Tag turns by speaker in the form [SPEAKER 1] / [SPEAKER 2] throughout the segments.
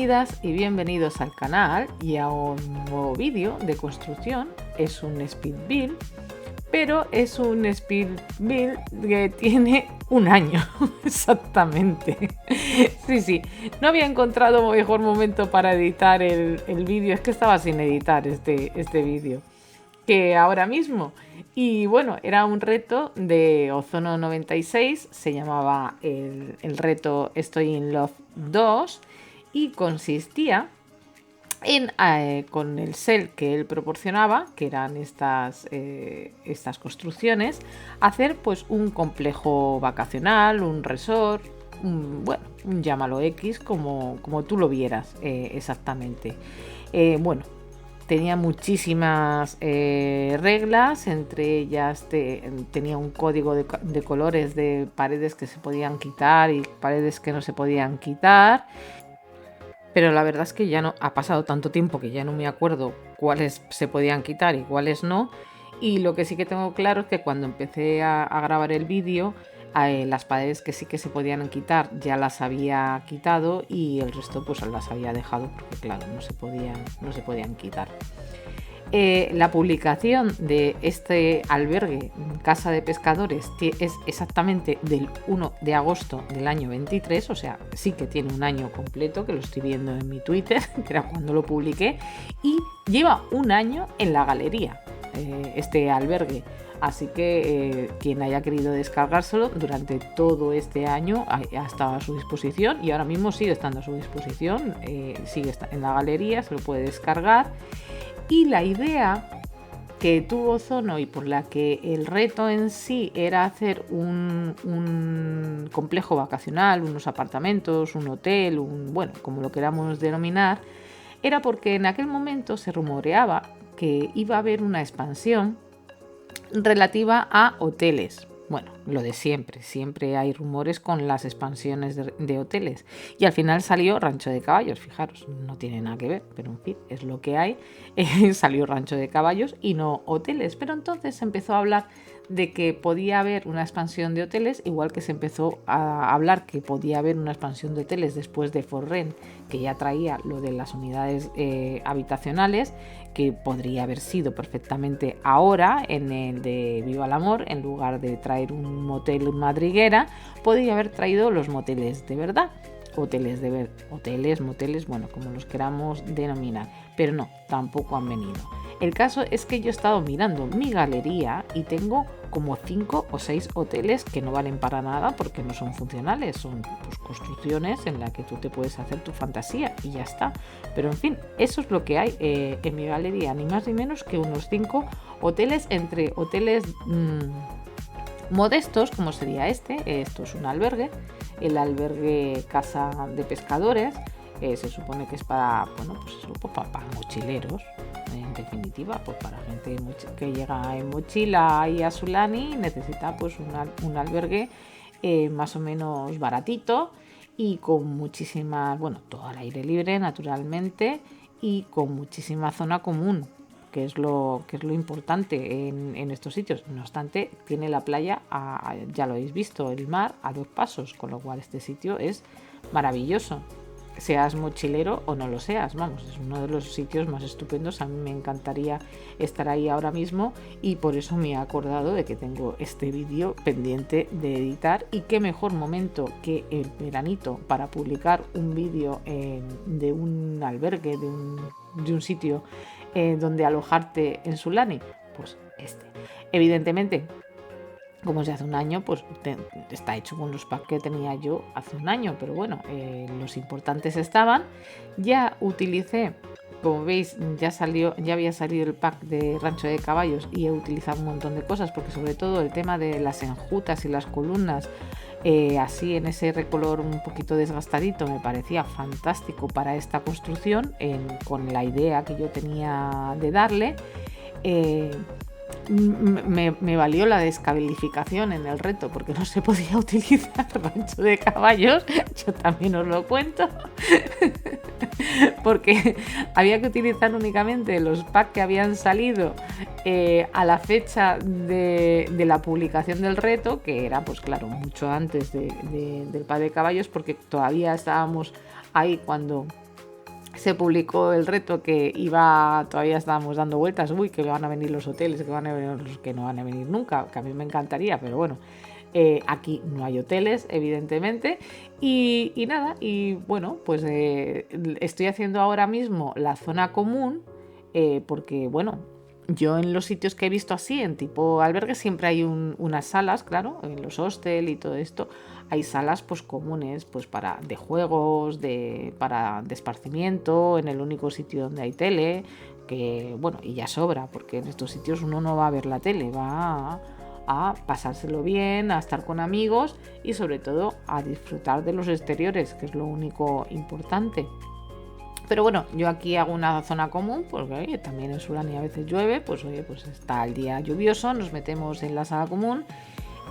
[SPEAKER 1] Bienvenidas y bienvenidos al canal y a un nuevo vídeo de construcción. Es un speed build, pero es un speed build que tiene un año exactamente. Sí, no había encontrado mejor momento para editar el vídeo, es que estaba sin editar este vídeo que ahora mismo. Y bueno, era un reto de Ozono 96, se llamaba el reto Estoy in Love 2 y consistía en, con el SEL que él proporcionaba, que eran estas construcciones, hacer pues un complejo vacacional, un resort, un llámalo X, como tú lo vieras exactamente. Bueno, tenía muchísimas reglas, entre ellas tenía un código de colores de paredes que se podían quitar y paredes que no se podían quitar. Pero la verdad es que ya no ha pasado tanto tiempo que ya no me acuerdo cuáles se podían quitar y cuáles no. Y lo que sí que tengo claro es que cuando empecé a grabar el vídeo, las paredes que sí que se podían quitar ya las había quitado y el resto pues las había dejado porque claro, no se podían quitar. La publicación de este albergue Casa de Pescadores es exactamente del 1 de agosto del año 23, o sea, sí que tiene un año completo, que lo estoy viendo en mi Twitter, que era cuando lo publiqué, y lleva un año en la galería este albergue. Así que quien haya querido descargárselo durante todo este año ha estado a su disposición y ahora mismo sigue estando a su disposición, sigue en la galería, se lo puede descargar. Y la idea que tuvo Ozono y por la que el reto en sí era hacer un complejo vacacional, unos apartamentos, un hotel, bueno, como lo queramos denominar, era porque en aquel momento se rumoreaba que iba a haber una expansión relativa a hoteles. Bueno, lo de siempre hay rumores con las expansiones de hoteles. Y al final salió Rancho de Caballos, fijaros, no tiene nada que ver, pero en fin, es lo que hay. Salió Rancho de Caballos y no hoteles. Pero entonces se empezó a hablar de que podía haber una expansión de hoteles, igual que se empezó a hablar que podía haber una expansión de hoteles después de ForRent, que ya traía lo de las unidades habitacionales, que podría haber sido perfectamente ahora en el de Viva el Amor, en lugar de traer un motel madriguera, podría haber traído los moteles de verdad. Moteles, bueno, como los queramos denominar, pero no, tampoco han venido. El caso es que yo he estado mirando mi galería y tengo como 5 o 6 hoteles que no valen para nada porque no son funcionales, son pues, construcciones en las que tú te puedes hacer tu fantasía y ya está. Pero en fin, eso es lo que hay en mi galería, ni más ni menos que unos 5 hoteles, entre hoteles modestos, como sería esto es un albergue, el albergue Casa de Pescadores, se supone que es para, bueno, pues eso, para mochileros, en definitiva, pues para gente que llega en mochila y a Sulani necesita pues un albergue más o menos baratito y con muchísimas, bueno, todo al aire libre naturalmente y con muchísima zona común, que es lo importante en estos sitios. No obstante, tiene la playa, ya lo habéis visto, el mar a 2 pasos, con lo cual este sitio es maravilloso. Seas mochilero o no lo seas, vamos, es uno de los sitios más estupendos. A mí me encantaría estar ahí ahora mismo y por eso me he acordado de que tengo este vídeo pendiente de editar, y qué mejor momento que el veranito para publicar un vídeo de un albergue, de un sitio donde alojarte en Sulani, pues evidentemente, como se hace un año, pues está hecho con los packs que tenía yo hace un año, pero bueno, los importantes estaban. Ya utilicé, como veis, ya había salido el pack de Rancho de Caballos y he utilizado un montón de cosas, porque sobre todo el tema de las enjutas y las columnas, así en ese recolor un poquito desgastadito, me parecía fantástico para esta construcción, con la idea que yo tenía de darle. Me valió la descalificación en el reto porque no se podía utilizar Rancho de Caballos, yo también os lo cuento, porque había que utilizar únicamente los packs que habían salido a la fecha de la publicación del reto, que era pues claro mucho antes del pack de caballos, porque todavía estábamos ahí cuando se publicó el reto que todavía estábamos dando vueltas, que van a venir los hoteles, que van a venir los que no van a venir nunca, que a mí me encantaría, pero bueno, aquí no hay hoteles, evidentemente, y nada, y bueno, pues estoy haciendo ahora mismo la zona común, porque bueno, yo en los sitios que he visto así, en tipo albergue, siempre hay unas salas, claro, en los hostel y todo esto, hay salas pues comunes pues de juegos, de esparcimiento, en el único sitio donde hay tele, que bueno, y ya sobra, porque en estos sitios uno no va a ver la tele, va a pasárselo bien, a estar con amigos y sobre todo a disfrutar de los exteriores, que es lo único importante. Pero bueno, yo aquí hago una zona común, porque oye, también en Sulani a veces llueve, pues oye, pues está el día lluvioso, nos metemos en la sala común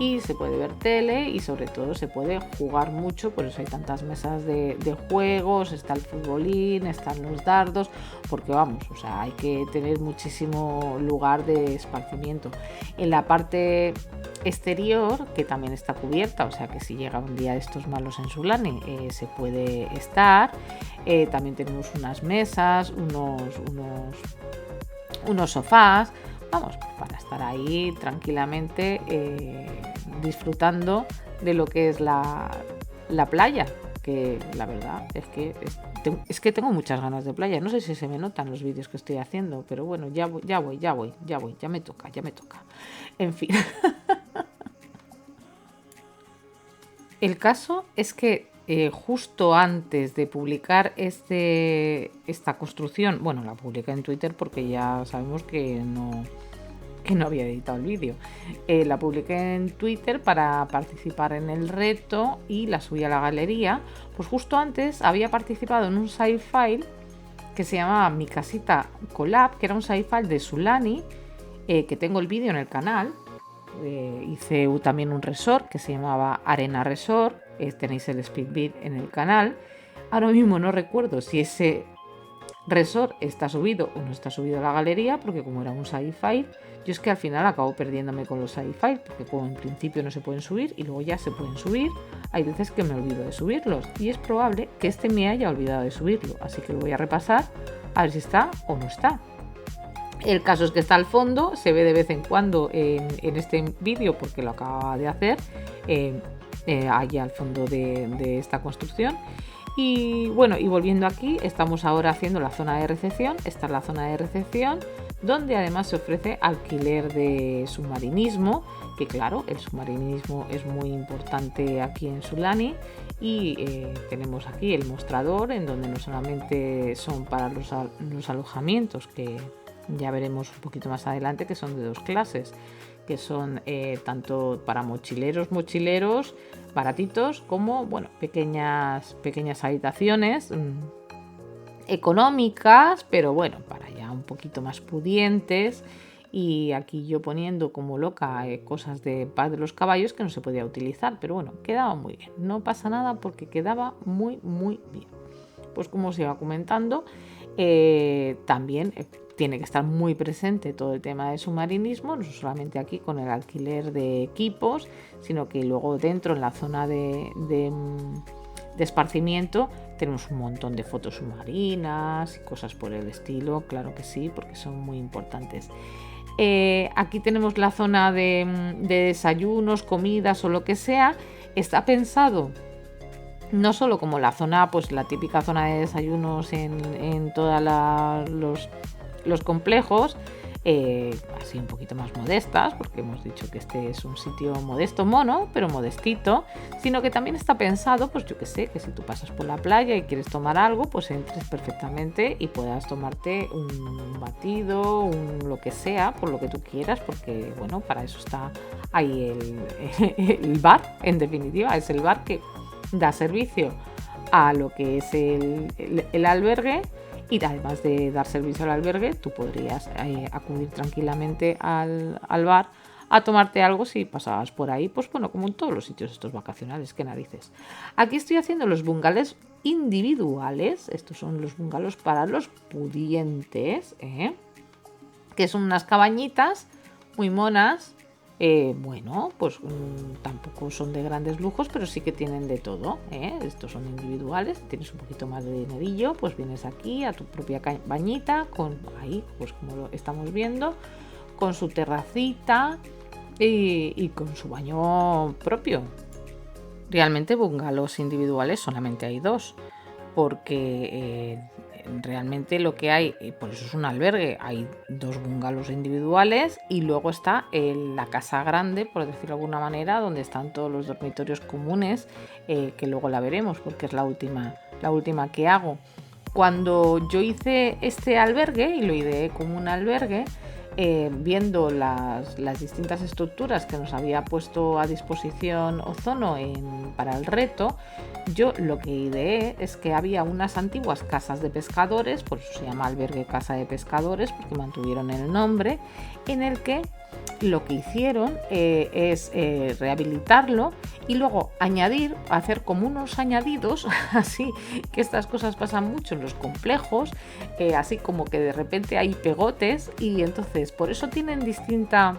[SPEAKER 1] y se puede ver tele y sobre todo se puede jugar mucho, por eso hay tantas mesas de juegos, está el futbolín, están los dardos, porque vamos, o sea, hay que tener muchísimo lugar de esparcimiento. En la parte exterior, que también está cubierta, o sea que si llega un día de estos malos en Sulani, se puede estar. También tenemos unas mesas, unos sofás, vamos, para estar ahí tranquilamente disfrutando de lo que es la playa, que la verdad es que tengo muchas ganas de playa. No sé si se me notan los vídeos que estoy haciendo, pero bueno, ya me toca. En fin. El caso es que justo antes de publicar esta construcción, bueno, la publiqué en Twitter porque ya sabemos que no había editado el vídeo. La publiqué en Twitter para participar en el reto y la subí a la galería. Pues justo antes había participado en un sci-fi que se llamaba Mi Casita Collab, que era un sci-fi de Sulani, que tengo el vídeo en el canal. Hice también un resort que se llamaba Arena Resort, tenéis el speed beat en el canal. Ahora mismo no recuerdo si ese resort está subido o no está subido a la galería, porque como era un sci-fi, yo es que al final acabo perdiéndome con los sci-fi, porque como en principio no se pueden subir y luego ya se pueden subir, hay veces que me olvido de subirlos y es probable que este me haya olvidado de subirlo, así que lo voy a repasar a ver si está o no está. El caso es que está al fondo, se ve de vez en cuando en este vídeo porque lo acaba de hacer, allá al fondo de esta construcción. Y bueno, y volviendo aquí, estamos ahora haciendo la zona de recepción. Esta es la zona de recepción donde además se ofrece alquiler de submarinismo, que claro, el submarinismo es muy importante aquí en Sulani. Y tenemos aquí el mostrador en donde no solamente son para los alojamientos, que ya veremos un poquito más adelante, que son de 2 clases, que son tanto para mochileros baratitos, como bueno, pequeñas habitaciones económicas, pero bueno, para ya un poquito más pudientes. Y aquí yo poniendo como loca cosas de Paz de los Caballos que no se podía utilizar, pero bueno, quedaba muy bien, no pasa nada porque quedaba muy bien. Pues como os iba comentando, también tiene que estar muy presente todo el tema de submarinismo, no solamente aquí con el alquiler de equipos, sino que luego dentro en la zona de esparcimiento tenemos un montón de fotos submarinas y cosas por el estilo, claro que sí, porque son muy importantes. Aquí tenemos la zona de desayunos, comidas o lo que sea. Está pensado no solo como la zona, pues la típica zona de desayunos en todos los complejos, así un poquito más modestas, porque hemos dicho que este es un sitio modesto, mono, pero modestito, sino que también está pensado, pues yo que sé, que si tú pasas por la playa y quieres tomar algo, pues entres perfectamente y puedas tomarte un batido, lo que sea, por lo que tú quieras, porque bueno, para eso está ahí el bar, en definitiva, es el bar que da servicio a lo que es el albergue. Y además de dar servicio al albergue, tú podrías acudir tranquilamente al bar a tomarte algo si pasabas por ahí, pues bueno, como en todos los sitios estos vacacionales, qué narices. Aquí estoy haciendo los bungalows individuales, estos son los bungalows para los pudientes, que son unas cabañitas muy monas, Bueno, pues tampoco son de grandes lujos, pero sí que tienen de todo, ¿eh? Estos son individuales, tienes un poquito más de dinerillo, pues vienes aquí a tu propia bañita, con ahí, pues como lo estamos viendo, con su terracita y con su baño propio. Realmente bungalows individuales solamente hay dos, porque realmente lo que hay, por eso es un albergue, hay dos bungalows individuales y luego está la casa grande, por decirlo de alguna manera, donde están todos los dormitorios comunes, que luego la veremos porque es la última que hago. Cuando yo hice este albergue y lo ideé como un albergue, viendo las distintas estructuras que nos había puesto a disposición Ozono para el reto, yo lo que ideé es que había unas antiguas casas de pescadores, por eso se llama albergue casa de pescadores, porque mantuvieron el nombre, en el que lo que hicieron es rehabilitarlo y luego hacer como unos añadidos, así que estas cosas pasan mucho en los complejos, así como que de repente hay pegotes y entonces por eso tienen distinta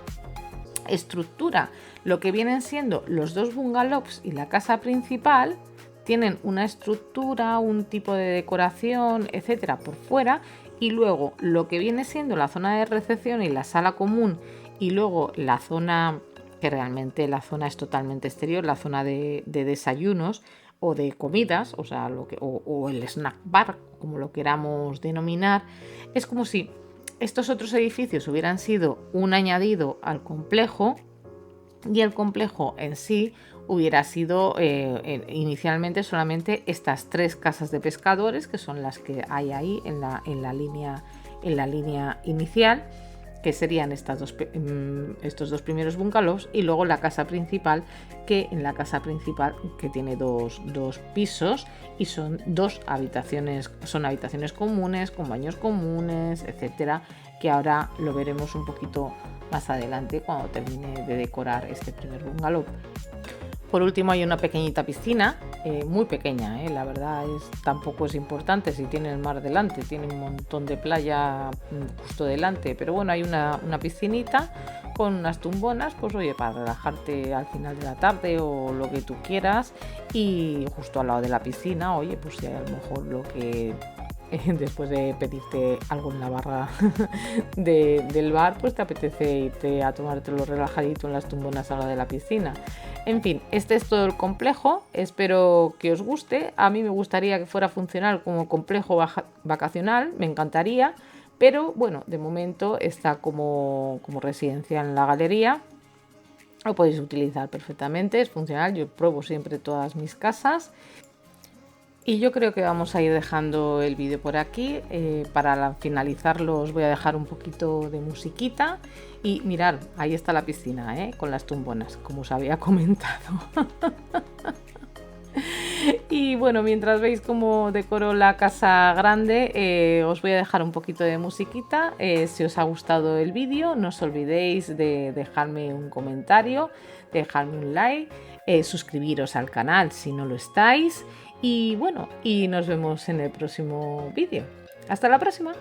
[SPEAKER 1] estructura. Lo que vienen siendo los dos bungalows y la casa principal tienen una estructura, un tipo de decoración, etcétera, por fuera, y luego lo que viene siendo la zona de recepción y la sala común y luego la zona, que realmente la zona es totalmente exterior, la zona de desayunos o de comidas, o sea, o el snack bar, como lo queramos denominar, es como si estos otros edificios hubieran sido un añadido al complejo y el complejo en sí hubiera sido inicialmente solamente estas tres casas de pescadores, que son las que hay ahí en la línea inicial, que serían estos dos primeros bungalows, y luego la casa principal, que tiene dos pisos y son habitaciones comunes, con baños comunes, etcétera, que ahora lo veremos un poquito más adelante cuando termine de decorar este primer bungalow. Por último hay una pequeñita piscina, muy pequeña, la verdad tampoco es importante si tiene el mar delante, tiene un montón de playa justo delante, pero bueno, hay una piscinita con unas tumbonas, pues oye, para relajarte al final de la tarde o lo que tú quieras, y justo al lado de la piscina, oye, pues si hay a lo mejor lo que después de pedirte algo en la barra del bar, pues te apetece irte a tomártelo relajadito en las tumbonas al lado de la piscina. En fin, este es todo el complejo, espero que os guste. A mí me gustaría que fuera funcional como complejo vacacional, me encantaría, pero bueno, de momento está como residencia en la galería. Lo podéis utilizar perfectamente, es funcional, yo pruebo siempre todas mis casas. Y yo creo que vamos a ir dejando el vídeo por aquí. Para finalizarlo os voy a dejar un poquito de musiquita. Y mirad, ahí está la piscina, con las tumbonas, como os había comentado. Y bueno, mientras veis cómo decoro la casa grande, os voy a dejar un poquito de musiquita. Si os ha gustado el vídeo, no os olvidéis de dejarme un comentario, dejarme un like, suscribiros al canal si no lo estáis. Y bueno, y nos vemos en el próximo vídeo. ¡Hasta la próxima!